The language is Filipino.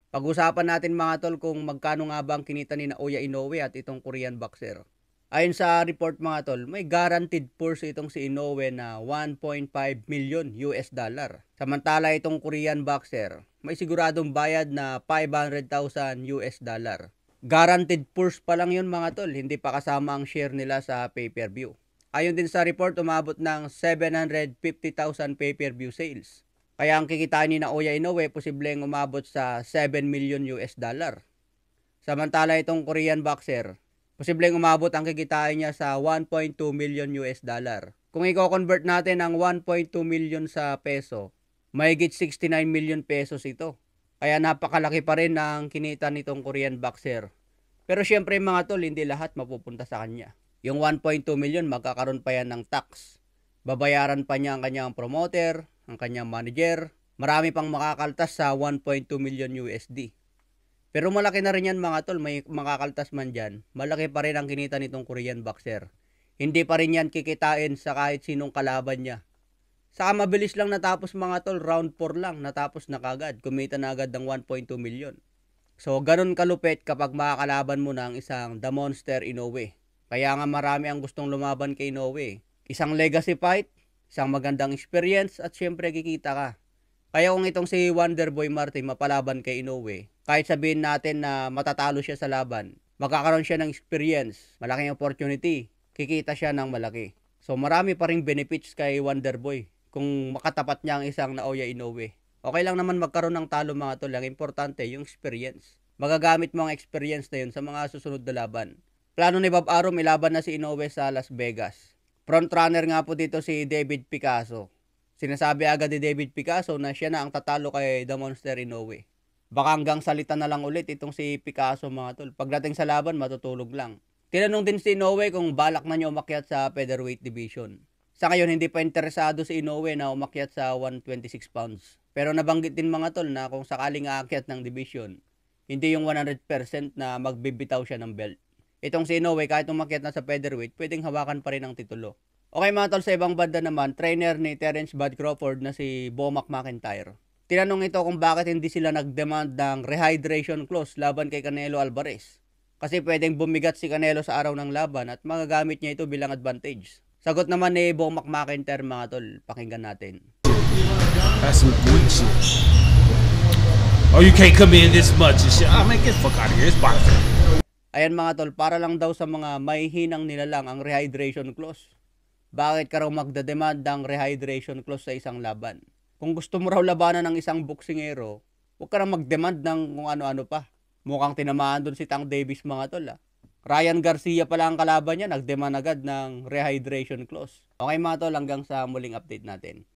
Pag-usapan natin mga tol kung magkano nga ba ang kinita ni Naoya Inoue at itong Korean boxer. Ayon sa report mga tol, may guaranteed purse itong si Inoue na 1.5 million US dollar. Samantala itong Korean boxer, may siguradong bayad na 500,000 US dollar. Guaranteed purse pa lang yun mga tol, hindi pa kasama ang share nila sa pay-per-view. Ayon din sa report, umabot ng 750,000 pay-per-view sales. Kaya ang kikitain ni Naoya Inoue posibleng umabot sa 7 million US dollar. Samantala itong Korean boxer, posibleng umabot ang kikitain niya sa 1.2 million US dollar. Kung i-convert natin ang 1.2 million sa peso, mahigit 69 million pesos ito. Kaya napakalaki pa rin ang kinita nitong Korean boxer. Pero syempre mga tol, hindi lahat mapupunta sa kanya. Yung 1.2 million, magkakaroon pa yan ng tax. Babayaran pa niya ang kanyang promoter, ang kanyang manager. Marami pang makakaltas sa 1.2 million USD. Pero malaki na rin yan mga tol, may makakaltas man dyan. Malaki pa rin ang kinita nitong Korean boxer. Hindi pa rin yan kikitain sa kahit sinong kalaban niya. Saka mabilis lang natapos mga tol, round 4 lang, natapos na kagad. Kumita na agad ng 1.2 million. So ganun kalupit kapag makakalaban mo ng isang The Monster Inoue. Kaya nga marami ang gustong lumaban kay Inoue. Isang legacy fight, isang magandang experience at syempre kikita ka. Kaya kung itong si Wonderboy Martin mapalaban kay Inoue, kahit sabihin natin na matatalo siya sa laban, magkakaroon siya ng experience, malaking opportunity, kikita siya ng malaki. So marami pa ring benefits kay Wonderboy kung makatapat niya ang isang Naoya Inoue. Okay lang naman magkaroon ng talo mga tol, ang importante yung experience. Magagamit mo ang experience na yun sa mga susunod na laban. Plano ni Bob Arum, ilaban na si Inoue sa Las Vegas. Frontrunner nga po dito si David Picasso. Sinasabi agad ni David Picasso na siya na ang tatalo kay The Monster Inoue. Baka hanggang salita na lang ulit itong si Picasso mga tol. Pagdating sa laban, matutulog lang. Tinanong din si Inoue kung balak na niya umakyat sa featherweight division. Sa ngayon, hindi pa interesado si Inoue na umakyat sa 126 pounds. Pero nabanggit din mga tol na kung sakaling aakyat ng division, hindi yung 100% na magbibitaw siya ng belt. Itong si Inoue, kahit umakyat na sa featherweight, pwedeng hawakan pa rin ang titulo. Okay mga tol, sa ibang banda naman, trainer ni Terence Bud Crawford na si Bomac McIntyre. Tinanong ito kung bakit hindi sila nag-demand ng rehydration clause laban kay Canelo Alvarez. Kasi pwedeng bumigat si Canelo sa araw ng laban at magagamit niya ito bilang advantage. Sagot naman ni Bomac McIntyre mga tol, pakinggan natin. That's some weak shit. Oh, you can't come in this much and shit. Oh man, get the fuck out of here. It's boxing. Ayan mga tol, para lang daw sa mga mahihinang nilalang ang rehydration clause. Bakit ka raw magdademand ng rehydration clause sa isang laban? Kung gusto mo raw labanan ng isang boksingero, huwag ka na mag-demand ng kung ano-ano pa. Mukhang tinamaan doon si Tank Davis mga tol. Ryan Garcia pala ang kalaban niya, nag-demand agad ng rehydration clause. Okay mga tol, hanggang sa muling update natin.